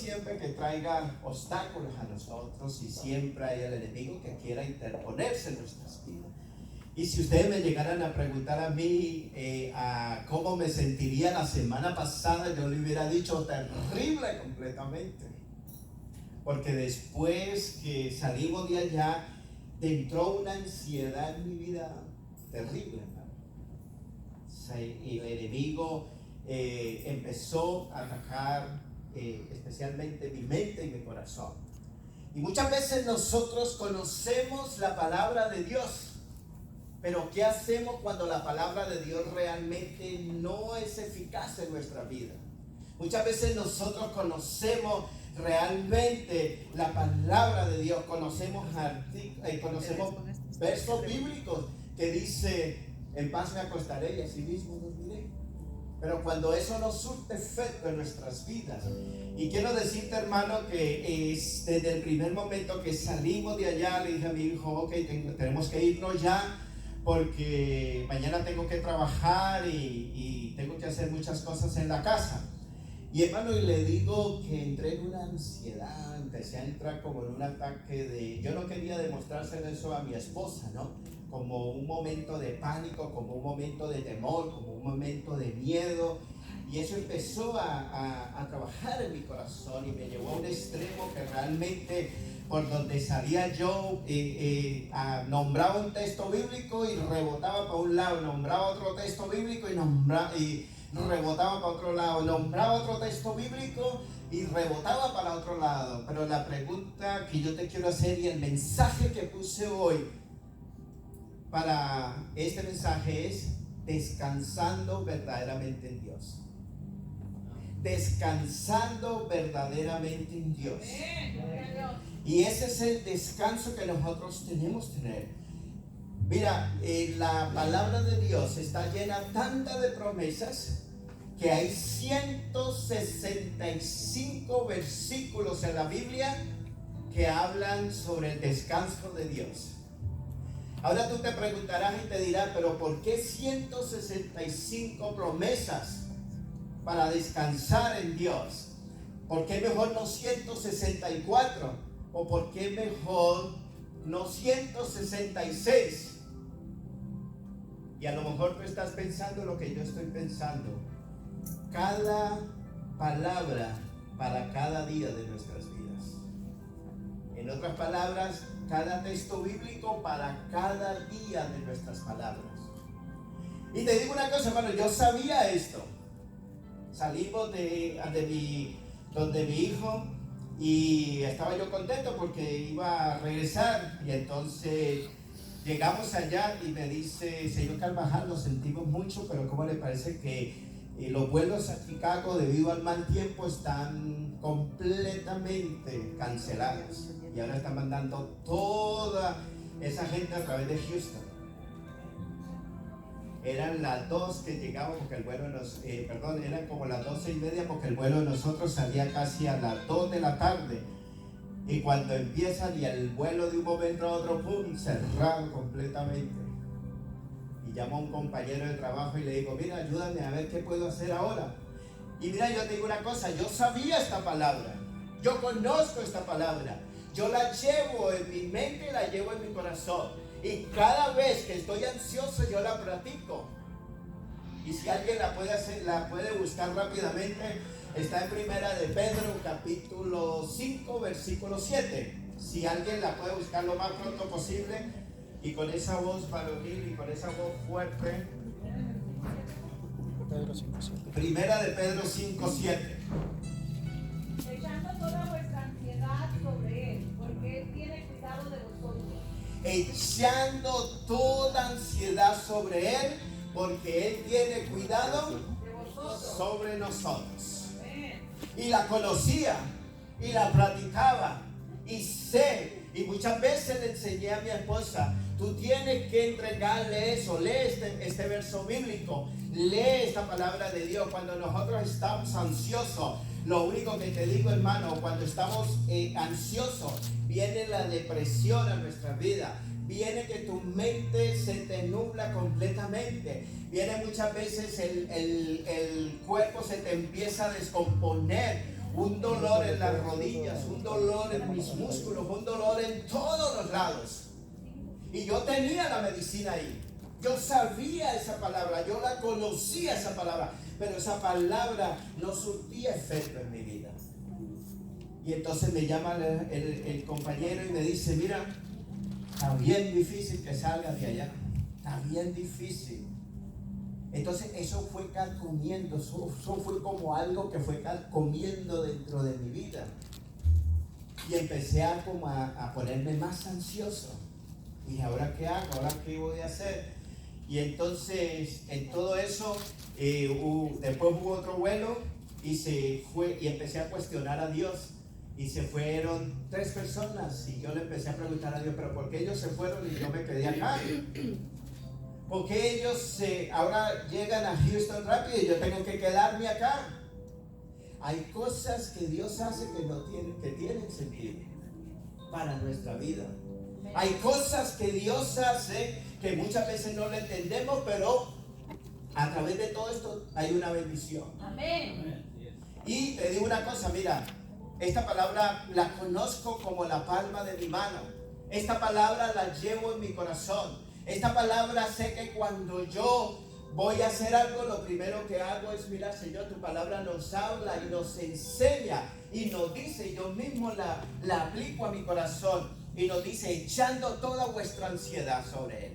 siempre que traiga obstáculos a nosotros y siempre hay el enemigo que quiera interponerse en nuestras vidas. Y si ustedes me llegaran a preguntar a mí a cómo me sentiría la semana pasada, yo le hubiera dicho terrible completamente. Porque después que salimos de allá, entró una ansiedad en mi vida terrible, hermano. Y el enemigo empezó a atacar especialmente mi mente y mi corazón. Y muchas veces nosotros conocemos la palabra de Dios, pero ¿qué hacemos cuando la palabra de Dios realmente no es eficaz en nuestra vida? Muchas veces nosotros conocemos realmente la palabra de Dios, conocemos versos bíblicos que dice: en paz me acostaré y así mismo dormiré. Pero cuando eso no surte efecto en nuestras vidas, y quiero decirte, hermano, que desde el primer momento que salimos de allá, le dije a mi hijo: ok, tenemos que irnos ya, porque mañana tengo que trabajar y tengo que hacer muchas cosas en la casa. Y hermano, y le digo que entré en una ansiedad, empecé a entrar como en un ataque de... Yo no quería demostrárselo eso a mi esposa, ¿no? Como un momento de pánico, como un momento de temor, como un momento de miedo. Y eso empezó a trabajar en mi corazón y me llevó a un extremo que realmente, por donde salía yo, nombraba un texto bíblico y rebotaba para un lado, nombraba otro texto bíblico y rebotaba para otro lado, nombraba otro texto bíblico y rebotaba para otro lado. Pero la pregunta que yo te quiero hacer, y el mensaje que puse hoy para este mensaje, es: descansando verdaderamente en Dios. Descansando verdaderamente en Dios. Y ese es el descanso que nosotros tenemos que tener. Mira, la palabra de Dios está llena tanta de promesas que hay 165 versículos en la Biblia que hablan sobre el descanso de Dios. Ahora tú te preguntarás y te dirás: pero ¿por qué 165 promesas para descansar en Dios? ¿Por qué mejor no 164? ¿O por qué mejor no 166? Y a lo mejor tú estás pensando lo que yo estoy pensando. Cada palabra para cada día de nuestras vidas. En otras palabras, cada texto bíblico para cada día de nuestras palabras. Y te digo una cosa, hermano, yo sabía esto. Salimos donde mi hijo, y estaba yo contento porque iba a regresar. Y entonces llegamos allá y me dice: señor Carvajal, lo sentimos mucho, pero ¿cómo le parece que los vuelos a Chicago, debido al mal tiempo, están completamente cancelados? Y ahora están mandando toda esa gente a través de Houston. Eran las 2 que llegamos, porque el vuelo eran como las 12:30, porque el vuelo de nosotros salía casi a las 2 de la tarde. Y cuando empiezan, y el vuelo de un momento a otro, ¡pum!, cerrado completamente. Y llamo a un compañero de trabajo y le digo: mira, ayúdame a ver qué puedo hacer ahora. Y mira, yo te digo una cosa: yo sabía esta palabra, yo conozco esta palabra, yo la llevo en mi mente y la llevo en mi corazón. Y cada vez que estoy ansioso, yo la practico. Y si alguien la puede buscar rápidamente, está en Primera de Pedro, capítulo 5, versículo 7. Si alguien la puede buscar lo más pronto posible, y con esa voz varonil y con esa voz fuerte. Primera de Pedro 5, 7. Echando toda vuestra ansiedad sobre Él, porque Él tiene cuidado de vosotros. Echando toda ansiedad sobre Él, porque Él tiene cuidado de vosotros, sobre nosotros. Amén. Y la conocía, y la practicaba, y sé, y muchas veces le enseñé a mi esposa: tú tienes que entregarle eso, lee este verso bíblico, lee esta palabra de Dios. Cuando nosotros estamos ansiosos, lo único que te digo, hermano, cuando estamos ansiosos, viene la depresión a nuestra vida. Viene que tu mente se te nubla completamente. Viene muchas veces el cuerpo se te empieza a descomponer. un dolor en las rodillas, un dolor en mis músculos, un dolor en todos los lados. Y yo tenía la medicina ahí. Yo sabía esa palabra, yo la conocía esa palabra, pero esa palabra no surtía efecto en mi vida. Y entonces me llama el compañero y me dice, mira, está bien difícil que salgas de allá, está bien difícil. Entonces eso fue carcomiendo, eso fue como algo que fue carcomiendo dentro de mi vida. Y empecé a ponerme más ansioso. Y ¿ahora qué hago? ¿Ahora qué voy a hacer? Y entonces en todo eso, después hubo otro vuelo y se fue, y empecé a cuestionar a Dios. Y se fueron 3 personas y yo le empecé a preguntar a Dios, pero ¿por qué ellos se fueron y yo me quedé acá? ¿Por qué ellos ahora llegan a Houston rápido y yo tengo que quedarme acá? Hay cosas que Dios hace que tienen sentido para nuestra vida. Hay cosas que Dios hace que muchas veces no lo entendemos, pero a través de todo esto hay una bendición. Amén. Y te digo una cosa, mira, esta palabra la conozco como la palma de mi mano. Esta palabra la llevo en mi corazón. Esta palabra sé que cuando yo voy a hacer algo, lo primero que hago es mirar, Señor, tu palabra nos habla y nos enseña y nos dice, y yo mismo la aplico a mi corazón y nos dice, echando toda vuestra ansiedad sobre Él.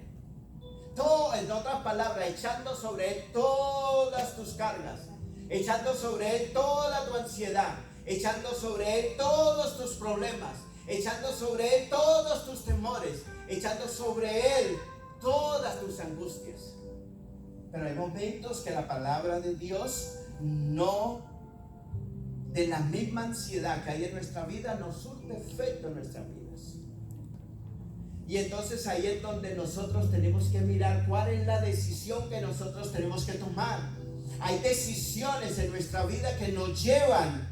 Todo, en otras palabras, echando sobre Él todas tus cargas, echando sobre Él toda tu ansiedad, echando sobre Él todos tus problemas, echando sobre Él todos tus temores, echando sobre Él todas tus angustias. Pero hay momentos que la palabra de Dios no, de la misma ansiedad que hay en nuestra vida, no surte efecto en nuestras vidas. Y entonces ahí es donde nosotros tenemos que mirar cuál es la decisión que nosotros tenemos que tomar. Hay decisiones en nuestra vida que nos llevan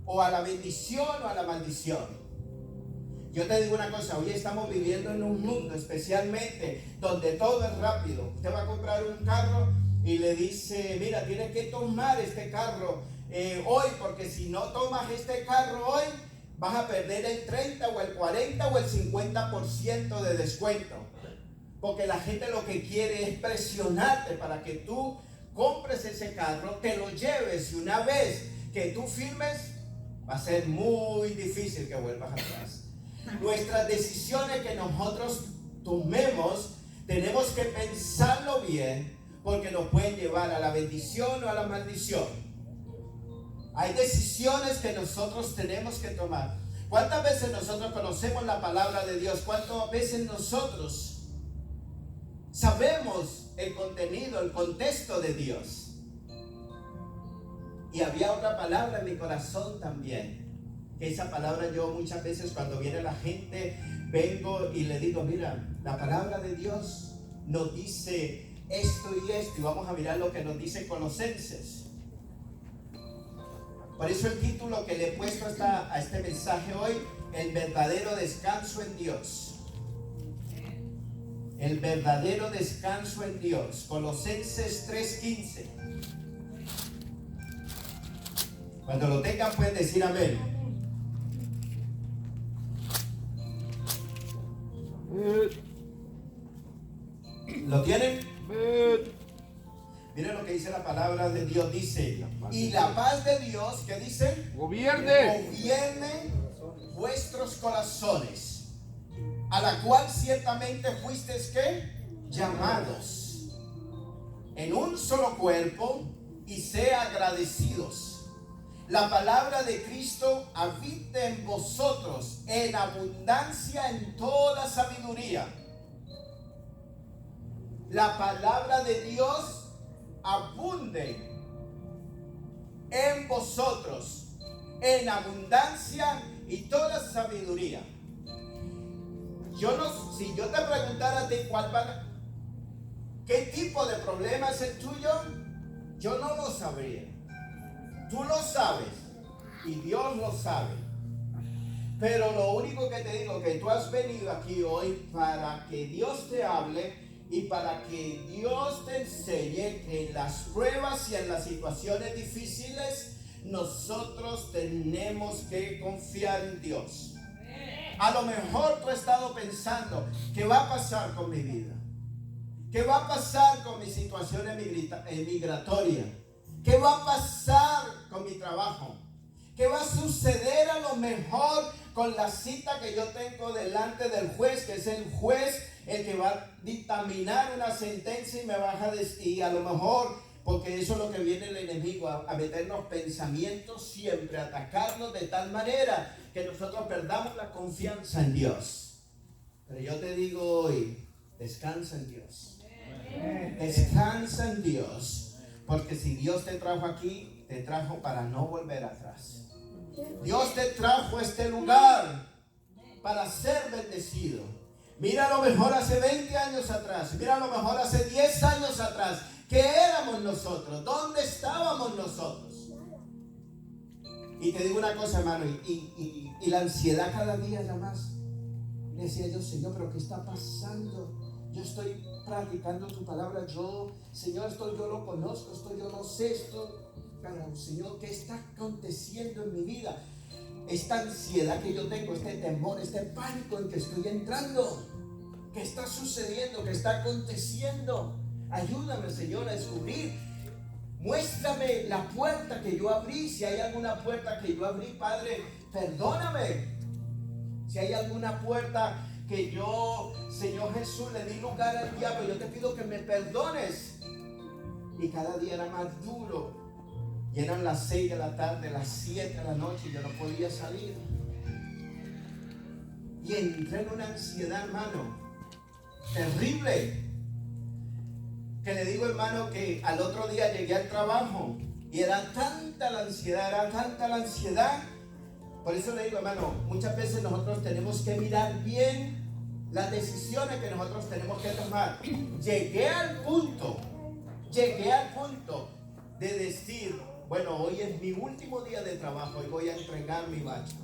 o a la bendición o a la maldición. Yo te digo una cosa, hoy estamos viviendo en un mundo especialmente donde todo es rápido. Usted va a comprar un carro y le dice, mira, tienes que tomar este carro hoy, porque si no tomas este carro hoy, vas a perder el 30 o el 40 o el 50% de descuento. Porque la gente lo que quiere es presionarte para que tú compres ese carro, te lo lleves y una vez que tú firmes, va a ser muy difícil que vuelvas atrás. Nuestras decisiones que nosotros tomemos, tenemos que pensarlo bien, porque nos pueden llevar a la bendición o a la maldición. Hay decisiones que nosotros tenemos que tomar. ¿Cuántas veces nosotros conocemos la palabra de Dios? ¿Cuántas veces nosotros sabemos el contenido, el contexto de Dios? Y había otra palabra en mi corazón también. Esa palabra yo muchas veces cuando viene la gente, vengo y le digo, mira, la palabra de Dios nos dice esto y esto, y vamos a mirar lo que nos dice Colosenses. Por eso el título que le he puesto a este mensaje hoy, el verdadero descanso en Dios. El verdadero descanso en Dios. Colosenses 3:15. Cuando lo tengan pueden decir amén. ¿Lo tienen? Miren lo que dice la palabra de Dios. Dice, y la paz de Dios, ¿qué dice? Gobierne vuestros corazones, a la cual ciertamente fuisteis, ¿qué? Llamados en un solo cuerpo, y sea agradecidos. La palabra de Cristo habite en vosotros en abundancia en toda sabiduría. La palabra de Dios abunde en vosotros en abundancia y toda sabiduría. Si yo te preguntara a ti qué tipo de problema es el tuyo, yo no lo sabría. Tú lo sabes y Dios lo sabe. Pero lo único que te digo, que tú has venido aquí hoy para que Dios te hable y para que Dios te enseñe que en las pruebas y en las situaciones difíciles nosotros tenemos que confiar en Dios. A lo mejor tú has estado pensando, ¿qué va a pasar con mi vida? ¿Qué va a pasar con mi situación migratoria? ¿Qué va a pasar con mi trabajo? ¿Qué va a suceder a lo mejor con la cita que yo tengo delante del juez, que es el juez el que va a dictaminar una sentencia y me va a decir, y a lo mejor, porque eso es lo que viene el enemigo, a meternos pensamientos siempre, a atacarnos de tal manera que nosotros perdamos la confianza en Dios. Pero yo te digo hoy, descansa en Dios. Descansa en Dios, porque si Dios te trajo aquí, te trajo para no volver atrás. Dios te trajo a este lugar para ser bendecido. Mira a lo mejor hace 20 años atrás, mira a lo mejor hace 10 años atrás, ¿qué éramos nosotros? ¿Dónde estábamos nosotros? Y te digo una cosa, hermano, y la ansiedad cada día era más. Le decía yo, Señor, ¿pero qué está pasando? Yo estoy practicando tu palabra, Señor, esto yo lo conozco, esto yo lo sé, esto, pero Señor, ¿qué está aconteciendo en mi vida? Esta ansiedad que yo tengo, este temor, este pánico en que estoy entrando, ¿qué está sucediendo? ¿Qué está aconteciendo? Ayúdame, Señor, a descubrir. Muéstrame la puerta que yo abrí. Si hay alguna puerta que yo abrí, Padre, perdóname. Si hay alguna puerta que yo, Señor Jesús, le di lugar al diablo, yo te pido que me perdones. Y cada día era más duro. Y eran las 6 de la tarde, las 7 de la noche, y yo no podía salir. Y entré en una ansiedad, hermano, terrible. Que le digo, hermano, que al otro día llegué al trabajo y era tanta la ansiedad, Por eso le digo, hermano, muchas veces nosotros tenemos que mirar bien las decisiones que nosotros tenemos que tomar. Llegué al punto de decir, bueno, hoy es mi último día de trabajo y voy a entregar mi bacha.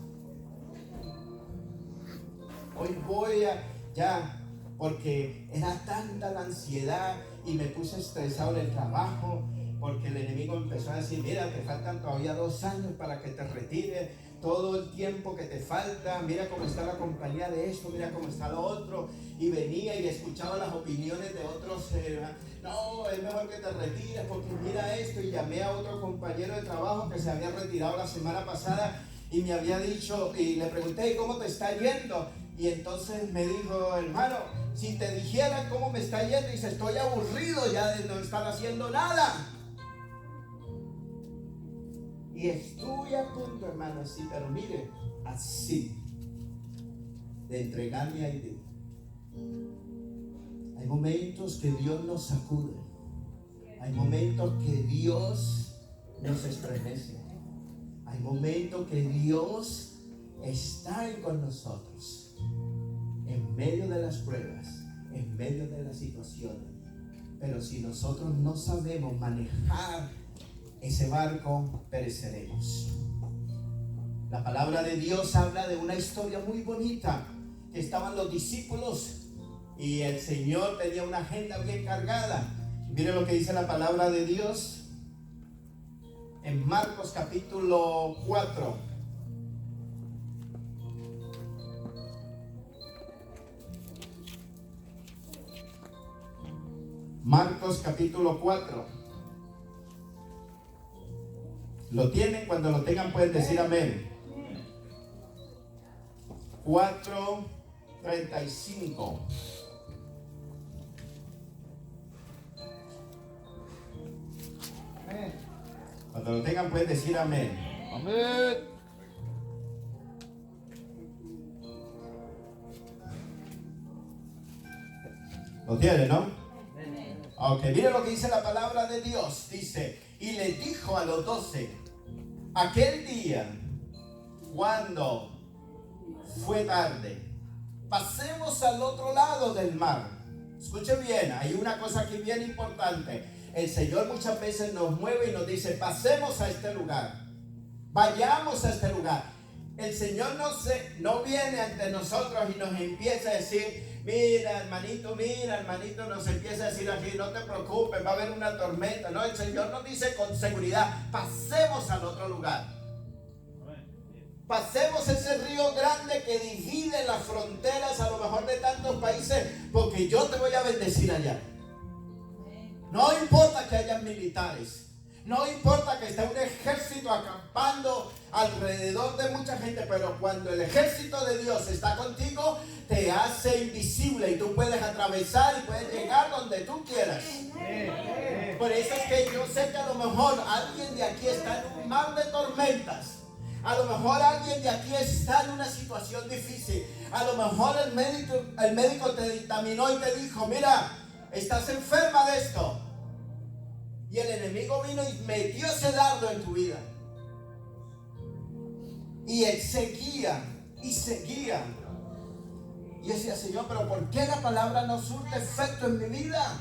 Hoy voy a, ya, porque era tanta la ansiedad y me puse estresado en el trabajo, porque el enemigo empezó a decir, mira, te faltan todavía 2 años para que te retires, todo el tiempo que te falta, mira cómo está la compañía de esto, mira cómo está lo otro, y venía y escuchaba las opiniones de otros, no, es mejor que te retires porque mira esto, y llamé a otro compañero de trabajo que se había retirado la semana pasada y me había dicho, y le pregunté, ¿cómo te está yendo? Y entonces me dijo, hermano, si te dijera cómo me está yendo, dice, estoy aburrido ya de no estar haciendo nada. Y estuve a punto, hermano, así, pero mire, así, de entregarme a Dios. Hay momentos que Dios nos sacude. Hay momentos que Dios nos estremece. Hay momentos que Dios está ahí con nosotros. En medio de las pruebas, en medio de las situaciones. Pero si nosotros no sabemos manejar ese barco, pereceremos. La palabra de Dios habla de una historia muy bonita, que estaban los discípulos y el Señor tenía una agenda bien cargada. Miren lo que dice la palabra de Dios en Marcos capítulo 4. Marcos capítulo 4. ¿Lo tienen? Cuando lo tengan pueden decir amén. 4:35. Cuando lo tengan pueden decir amén. Amén. ¿Lo tienen, no? Ok, miren lo que dice la palabra de Dios. Dice, y le dijo a los 12, aquel día, cuando fue tarde, pasemos al otro lado del mar. Escuchen bien, hay una cosa aquí bien importante. El Señor muchas veces nos mueve y nos dice, pasemos a este lugar, vayamos a este lugar. El Señor no viene ante nosotros y nos empieza a decir, mira hermanito, nos empieza a decir aquí, no te preocupes, va a haber una tormenta. No, el Señor nos dice con seguridad, pasemos al otro lugar. Pasemos ese río grande que divide las fronteras a lo mejor de tantos países, porque yo te voy a bendecir allá. No importa que haya militares, no importa que esté un ejército acampando alrededor de mucha gente, pero cuando el ejército de Dios está contigo, te hace invisible y tú puedes atravesar y puedes llegar donde tú quieras. Por eso es que yo sé que a lo mejor alguien de aquí está en un mar de tormentas. A lo mejor alguien de aquí está en una situación difícil. A lo mejor el médico te dictaminó y te dijo, mira, estás enferma de esto. Y el enemigo vino y metió ese dardo en tu vida. Y él seguía y seguía. Y decía, Señor, pero ¿por qué la palabra no surte efecto en mi vida?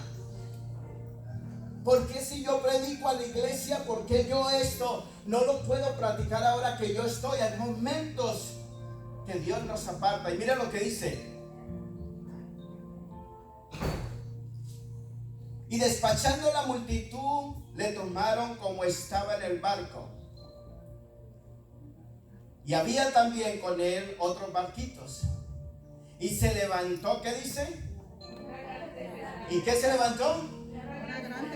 ¿Por qué si yo predico a la iglesia, por qué yo esto no lo puedo practicar ahora que yo estoy? Hay momentos que Dios nos aparta. Y mira lo que dice. Y despachando la multitud, le tomaron como estaba en el barco. Y había también con él otros barquitos. Y se levantó, ¿qué dice? ¿Y qué se levantó?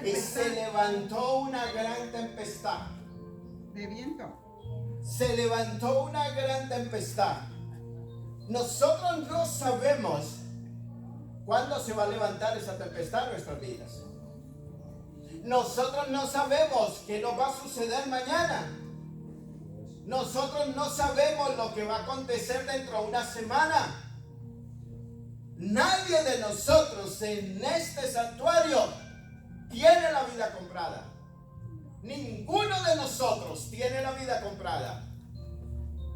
Y se levantó una gran tempestad. De viento. Se levantó una gran tempestad. Nosotros no sabemos cuándo se va a levantar esa tempestad en nuestras vidas. Nosotros no sabemos qué nos va a suceder mañana. Nosotros no sabemos lo que va a acontecer dentro de una semana. Nadie de nosotros en este santuario tiene la vida comprada. Ninguno de nosotros tiene la vida comprada.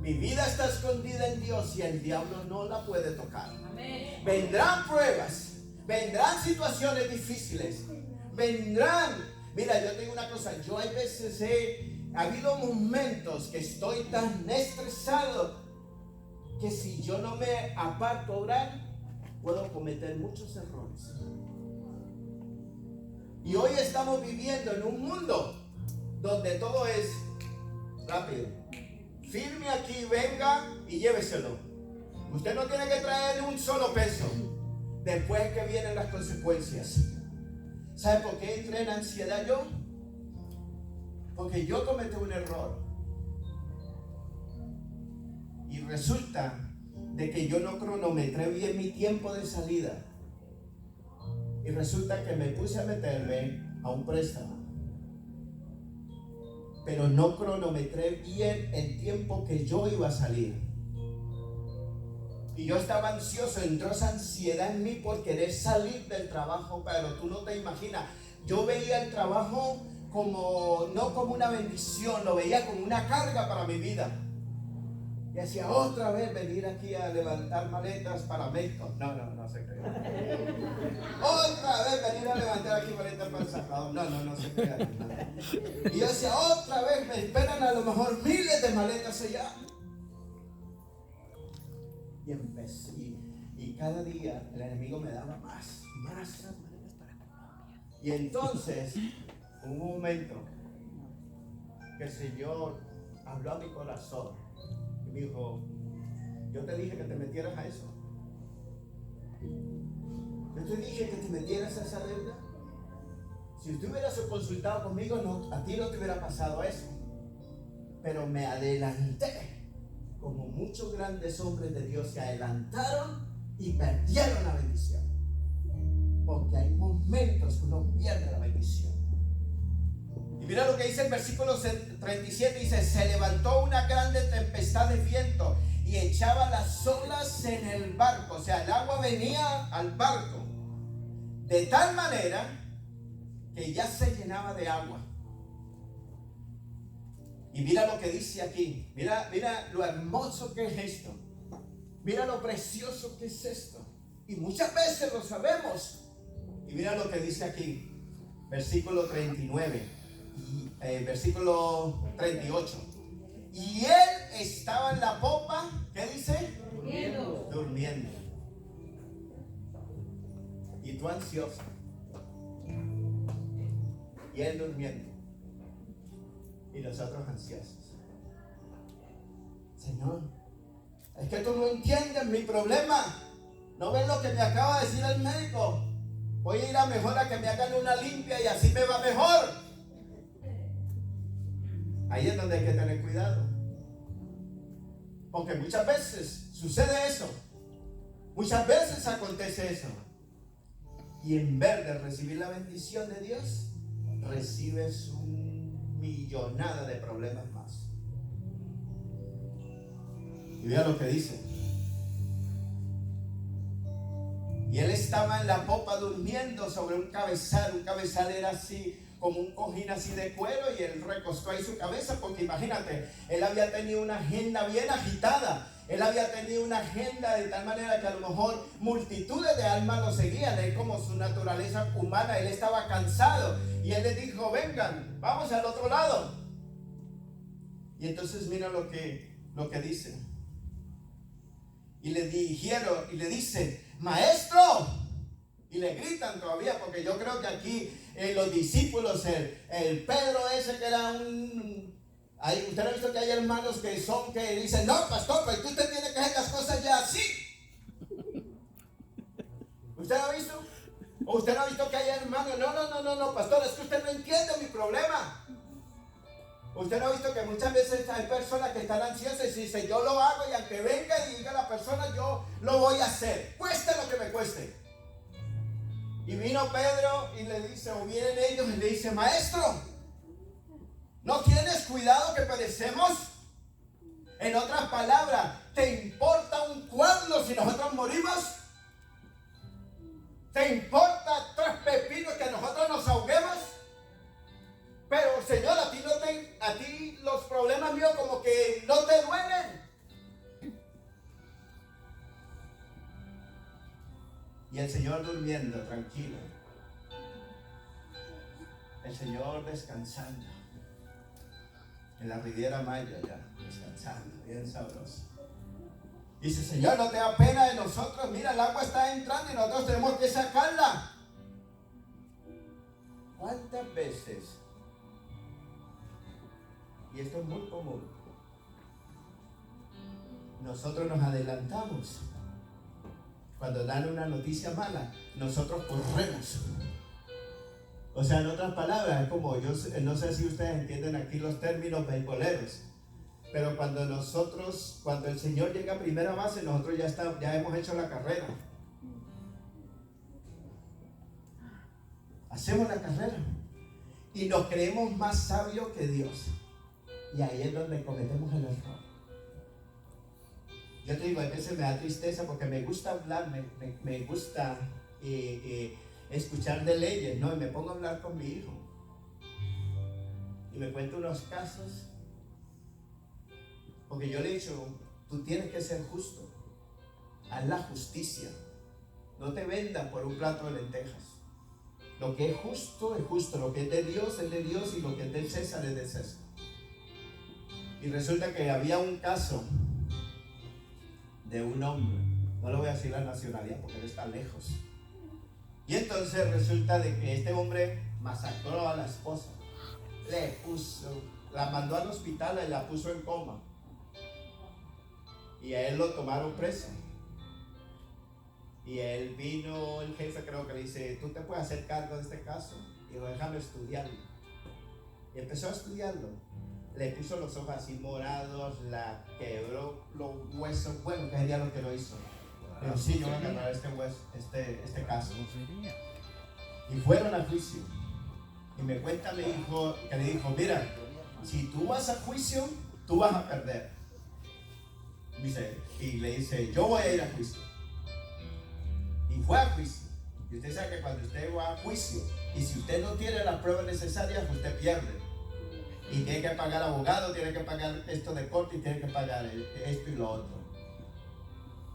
Mi vida está escondida en Dios y el diablo no la puede tocar. Amén. Vendrán pruebas, vendrán situaciones difíciles, vendrán. Mira, yo te digo una cosa, yo hay veces ha habido momentos que estoy tan estresado que si yo no me aparto a orar, puedo cometer muchos errores. Y hoy estamos viviendo en un mundo donde todo es rápido. Firme aquí, venga y lléveselo. Usted no tiene que traer un solo peso. Después que vienen las consecuencias. ¿Sabe por qué entré en ansiedad yo? Porque yo cometí un error. Y resulta de que yo no cronometré bien mi tiempo de salida. Y resulta que me puse a meterme a un préstamo. Pero no cronometré bien el tiempo que yo iba a salir. Y yo estaba ansioso, entró esa ansiedad en mí por querer salir del trabajo, pero tú no te imaginas. Yo veía el trabajo como, no como una bendición, lo veía como una carga para mi vida. Y decía, otra vez venir aquí a levantar maletas para México. No se crea. Otra vez venir a levantar aquí maletas para El Salvador. No se crea. No. Y yo decía, otra vez me esperan a lo mejor miles de maletas allá. Y empecé. Y cada día el enemigo me daba más. Y entonces, un momento que el Señor habló a mi corazón. Me dijo, yo te dije que te metieras a eso. Yo te dije que te metieras a esa deuda. Si usted hubieras consultado conmigo, no, a ti no te hubiera pasado eso. Pero me adelanté, como muchos grandes hombres de Dios se adelantaron y perdieron la bendición. Porque hay momentos que uno pierde la bendición. Y mira lo que dice el versículo 37, dice, se levantó una grande tempestad de viento y echaba las olas en el barco. O sea, el agua venía al barco de tal manera que ya se llenaba de agua. Y mira lo que dice aquí. Mira lo hermoso que es esto. Mira lo precioso que es esto. Y muchas veces lo sabemos. Y mira lo que dice aquí. Versículo 39. Versículo 38. Y él estaba en la popa, ¿qué dice? Durmiendo. tú ansioso. Y él durmiendo. Y nosotros ansiosos. Señor, es que tú no entiendes mi problema. ¿No ves lo que me acaba de decir el médico? Voy a ir a mejor a que me hagan una limpia y así me va mejor. Ahí es donde hay que tener cuidado. Porque muchas veces sucede eso. Muchas veces acontece eso. Y en vez de recibir la bendición de Dios, recibes una millonada de problemas más. Y vea lo que dice. Y él estaba en la popa durmiendo sobre un cabezal. Un cabezal era así, como un cojín así de cuero, y él recostó ahí su cabeza, porque imagínate, él había tenido una agenda bien agitada. Él había tenido una agenda de tal manera que a lo mejor multitudes de almas lo seguían. Él, como su naturaleza humana, él estaba cansado. Y él les dijo, vengan, vamos al otro lado. Y entonces mira lo que dice. Y le dirigieron y le dicen, maestro. Y le gritan todavía, porque yo creo que aquí los discípulos, el Pedro ese que era usted ha visto que hay hermanos que dicen, no, pastor, pero usted tiene que hacer las cosas ya así. ¿Usted lo ha visto? ¿O usted no ha visto que hay hermanos? No, pastor, es que usted no entiende mi problema. Usted no ha visto que muchas veces hay personas que están ansiosas y dicen, yo lo hago, y aunque venga y diga la persona, yo lo voy a hacer, cueste lo que me cueste. Y vino Pedro y le dice, o vienen ellos y le dicen, maestro, ¿no tienes cuidado que perecemos? En otras palabras, ¿te importa un cuerno si nosotros morimos? ¿Te importa 3 pepinos que nosotros nos ahoguemos? Pero Señor, a ti los problemas míos como que no te duelen. Y el Señor durmiendo tranquilo. El Señor descansando. En la Riviera Maya ya, descansando, bien sabroso. Dice, Señor, no te da pena de nosotros. Mira, el agua está entrando y nosotros tenemos que sacarla. ¿Cuántas veces? Y esto es muy común. Nosotros nos adelantamos. Cuando dan una noticia mala, nosotros corremos. O sea, en otras palabras, es como, yo no sé si ustedes entienden aquí los términos beisboleros, pero cuando el Señor llega a primera base, nosotros ya hemos hecho la carrera. Hacemos la carrera y nos creemos más sabios que Dios. Y ahí es donde cometemos el error. Yo te digo, a veces me da tristeza porque me gusta hablar, me gusta escuchar de leyes, ¿no? Y me pongo a hablar con mi hijo. Y me cuento unos casos. Porque yo le he dicho, tú tienes que ser justo. Haz la justicia. No te vendas por un plato de lentejas. Lo que es justo es justo. Lo que es de Dios, y lo que es del César es de César. Y resulta que había un caso de un hombre, no le voy a decir la nacionalidad porque él está lejos. Y entonces resulta de que este hombre masacró a la esposa, la mandó al hospital y la puso en coma. Y a él lo tomaron preso. Y él vino, el jefe creo que le dice, ¿tú te puedes hacer cargo de este caso? Y dijo, déjame estudiarlo. Y empezó a estudiarlo. Le puso los ojos así morados, la quebró los huesos. Bueno, que sería lo que lo hizo. Pero sí, yo voy a ganar este caso. Y fueron a juicio. Y me cuenta mi hijo que le dijo, mira, si tú vas a juicio, tú vas a perder. Y le dice, yo voy a ir a juicio. Y fue a juicio. Y usted sabe que cuando usted va a juicio, y si usted no tiene las pruebas necesarias, usted pierde. Y tiene que pagar abogado, tiene que pagar esto de corte y tiene que pagar esto y lo otro.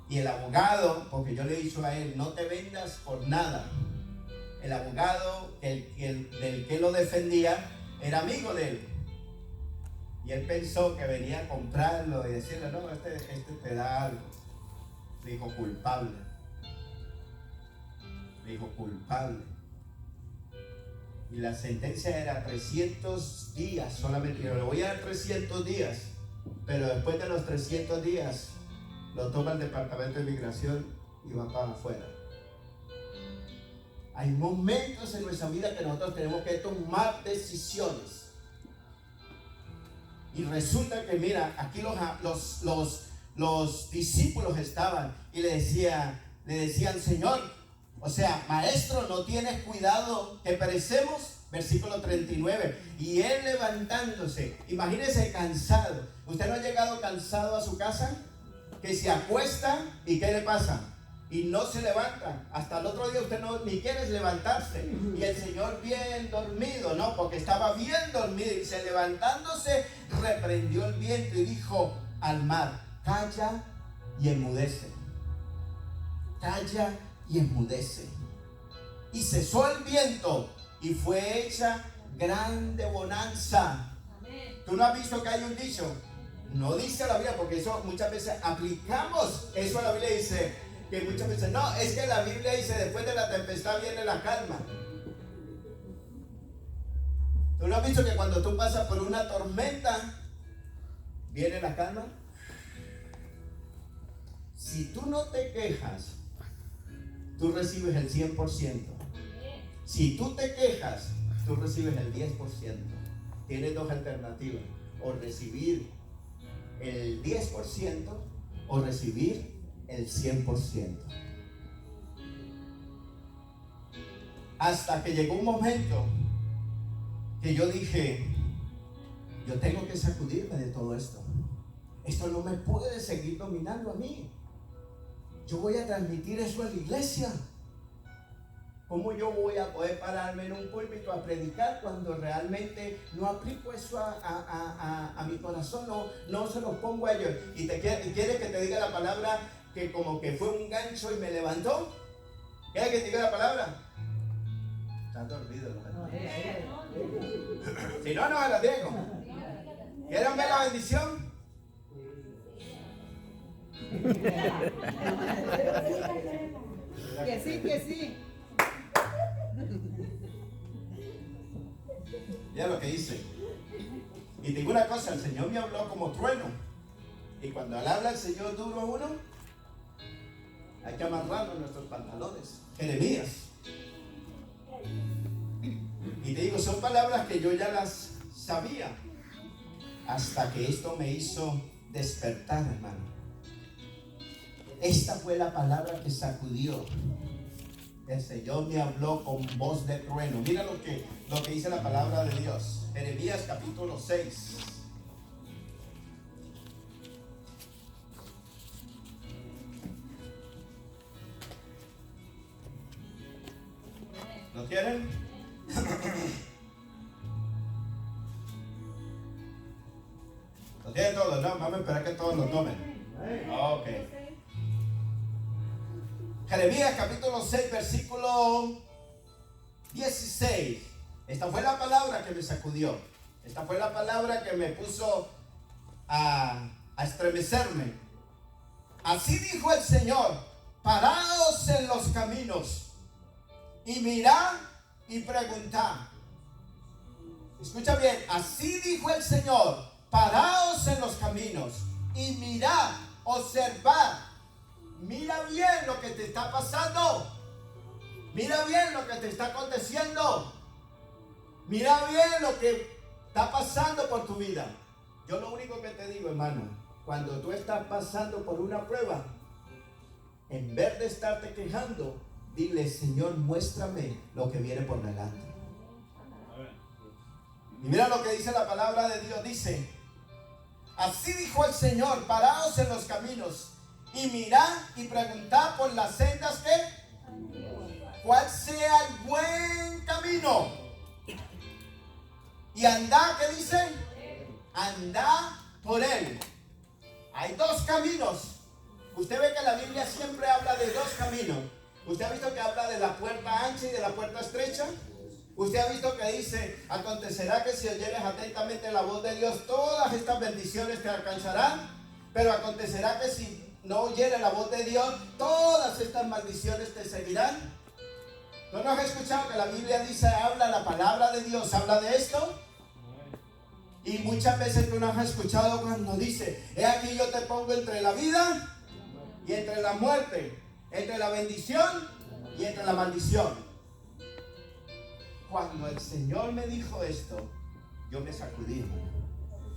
Y el abogado, porque yo le he dicho a él, no te vendas por nada. El abogado, del que lo defendía, era amigo de él. Y él pensó que venía a comprarlo y decirle, no, este te da algo. Le dijo, culpable. dijo culpable. Y la sentencia era 300 días solamente. Yo le voy a dar 300 días, pero después de los 300 días lo toma el departamento de migración y va para afuera. Hay momentos en nuestra vida que nosotros tenemos que tomar decisiones. Y resulta que, mira, aquí los discípulos estaban y le decían, Señor, o sea, maestro, ¿no tienes cuidado que perecemos? Versículo 39. Y él levantándose, imagínese cansado. ¿Usted no ha llegado cansado a su casa? Que se acuesta y ¿qué le pasa? Y no se levanta. Hasta el otro día usted no ni quiere levantarse. Y el Señor bien dormido, ¿no? Porque estaba bien dormido. Y se levantándose, reprendió el viento y dijo al mar, calla y enmudece. Calla y enmudece. Y cesó el viento y fue hecha grande bonanza. ¿Tú no has visto que hay un dicho? No dice la Biblia, porque eso muchas veces aplicamos eso a la Biblia. Dice que muchas veces, no, es que la Biblia dice después de la tempestad viene la calma. ¿Tú no has visto que cuando tú pasas por una tormenta viene la calma? Si tú no te quejas, tú recibes el 100%. Si tú te quejas, tú recibes el 10%. Tienes dos alternativas: o recibir el 10% o recibir el 100%. Hasta que llegó un momento que yo dije, yo tengo que sacudirme de todo esto. Esto no me puede seguir dominando a mí. Yo voy a transmitir eso a la iglesia. ¿Cómo yo voy a poder pararme en un púlpito a predicar cuando realmente no aplico eso a mi corazón? No se lo pongo a ellos. ¿Y quieres que te diga la palabra que como que fue un gancho y me levantó? ¿Quieres que te diga la palabra? Están dormidos los hermanos. Si no, no me la digo. ¿Quieren ver la bendición? Que sí, que sí. Mira lo que dice. Y te digo una cosa, el Señor me habló como trueno. Y cuando le habla el Señor duro a uno, hay que amarrarlo en nuestros pantalones. Jeremías. Y te digo, son palabras que yo ya las sabía, hasta que esto me hizo despertar, hermano. Esta fue la palabra que sacudió. El Señor me habló con voz de trueno. Mira lo que dice la palabra de Dios. Jeremías capítulo 6. ¿Lo tienen? ¿Lo tienen todos? No, vamos a esperar que todos lo tomen. Ok. Jeremías capítulo 6, versículo 16. Esta fue la palabra que me sacudió. Esta fue la palabra que me puso a estremecerme. Así dijo el Señor: paraos en los caminos y mirad y preguntad. Escucha bien, así dijo el Señor: paraos en los caminos y mirad, observad. Mira bien lo que te está pasando. Mira bien lo que te está aconteciendo. Mira bien lo que está pasando por tu vida. Yo lo único que te digo, hermano, cuando tú estás pasando por una prueba, en vez de estarte quejando, dile: Señor, muéstrame lo que viene por delante. Y mira lo que dice la palabra de Dios. Dice: así dijo el Señor: paraos en los caminos y mirad y preguntad por las sendas cuál sea el buen camino. Y andad, ¿qué dice? Andad por él. Hay dos caminos. Usted ve que la Biblia siempre habla de dos caminos. ¿Usted ha visto que habla de la puerta ancha y de la puerta estrecha? ¿Usted ha visto que dice: acontecerá que si oyeres atentamente la voz de Dios, todas estas bendiciones te alcanzarán? Pero acontecerá que si no oyeres la voz de Dios, todas estas maldiciones te seguirán. ¿Tú no has escuchado que la Biblia dice, habla la palabra de Dios, habla de esto? Y muchas veces tú no has escuchado cuando dice, he aquí yo te pongo entre la vida y entre la muerte, entre la bendición y entre la maldición. Cuando el Señor me dijo esto, yo me sacudí.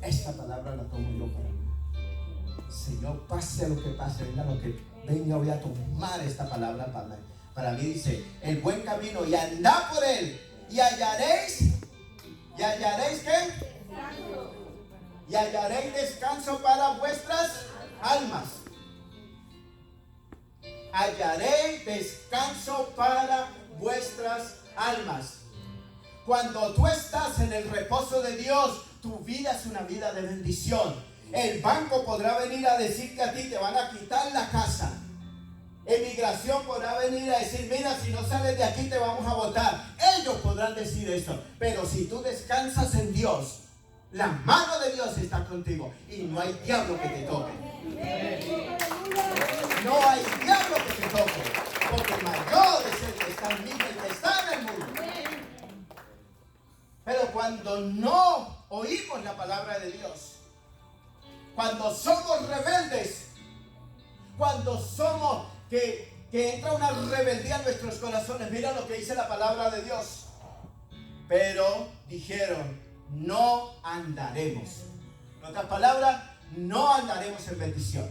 Esta palabra la tomo yo para mí. Señor, pase lo que pase, venga lo que venga, voy a tomar esta palabra para mí. Dice, el buen camino, y andad por él, y hallaréis ¿qué? Y hallaréis descanso para vuestras almas. Hallaréis descanso para vuestras almas. Cuando tú estás en el reposo de Dios, tu vida es una vida de bendición. El banco podrá venir a decirte a ti, te van a quitar la casa. Emigración podrá venir a decir, mira, si no sales de aquí te vamos a votar. Ellos podrán decir esto, pero si tú descansas en Dios, la mano de Dios está contigo y no hay diablo que te toque. No hay diablo que te toque, porque el mayor es el que está en mí, el que está en el mundo. Pero cuando no oímos la palabra de Dios, cuando somos rebeldes, cuando somos que entra una rebeldía en nuestros corazones, mira lo que dice la palabra de Dios. Pero dijeron, no andaremos. En otras palabras, no andaremos en bendición.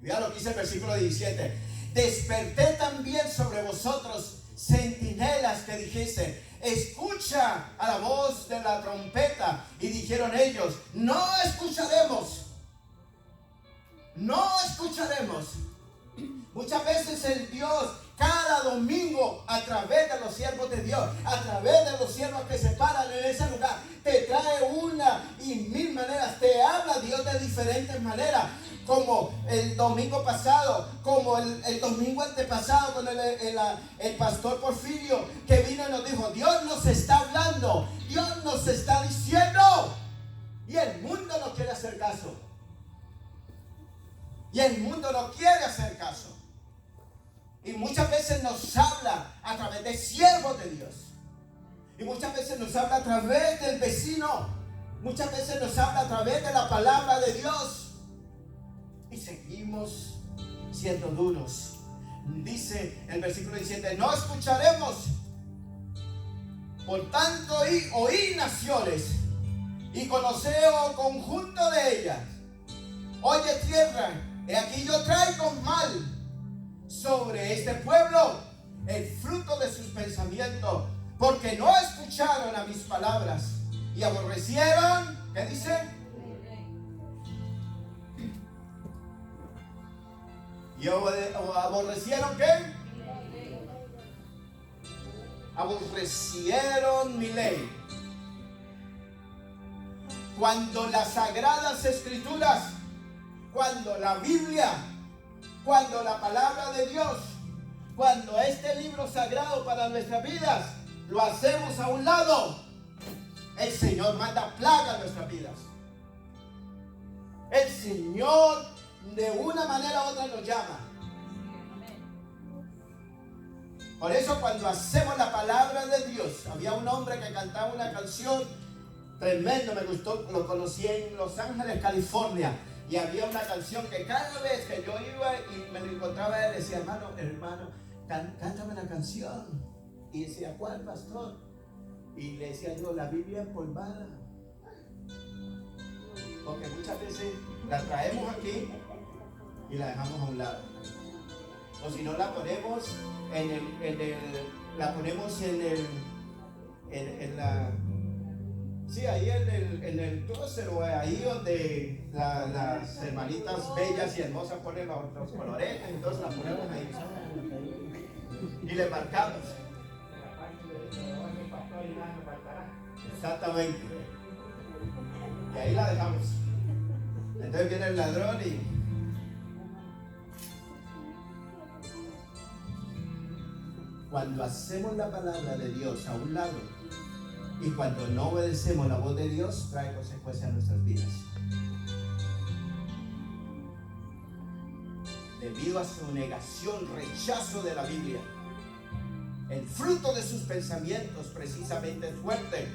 Mira lo que dice el versículo 17. Desperté también sobre vosotros centinelas que dijesen, escucha a la voz de la trompeta. Y dijeron ellos, no escucharemos. No escucharemos. Muchas veces el Dios, cada domingo, a través de los siervos de Dios, a través de los siervos que se paran en ese lugar, te trae una y mil maneras, te habla Dios de diferentes maneras, como el domingo pasado, como el domingo antepasado, con el pastor Porfirio, que vino y nos dijo, Dios nos está hablando, Dios nos está diciendo, y el mundo no quiere hacer caso. Y el mundo no quiere hacer caso. Y muchas veces nos habla a través de siervos de Dios. Y muchas veces nos habla a través del vecino. Muchas veces nos habla a través de la palabra de Dios. Y seguimos siendo duros. Dice el versículo 17, no escucharemos. Por tanto, oí naciones y conoceo conjunto de ellas. Oye tierra, he aquí yo traigo mal sobre este pueblo el fruto de sus pensamientos, porque no escucharon a mis palabras y aborrecieron, ¿qué dice? ¿Y aborrecieron qué? Aborrecieron mi ley. Cuando las sagradas escrituras, cuando la Biblia, cuando la palabra de Dios, cuando este libro sagrado para nuestras vidas, lo hacemos a un lado, el Señor manda plaga a nuestras vidas. El Señor de una manera u otra nos llama. Por eso cuando hacemos la palabra de Dios, había un hombre que cantaba una canción tremendo, me gustó, lo conocí en Los Ángeles, California. Y había una canción que cada vez que yo iba y me lo encontraba, él decía, hermano, cántame la canción. Y decía, ¿cuál, pastor? Y le decía yo, la Biblia empolvada. Porque muchas veces la traemos aquí y la dejamos a un lado. O si no, la ponemos ahí en el closet, o ahí donde las hermanitas bellas y hermosas ponen los colores, entonces las ponemos ahí y le marcamos. Exactamente. Y ahí la dejamos. Entonces viene el ladrón y cuando hacemos la palabra de Dios a un lado y cuando no obedecemos la voz de Dios, trae consecuencias a nuestras vidas. Debido a su negación, rechazo de la Biblia. El fruto de sus pensamientos precisamente es fuerte.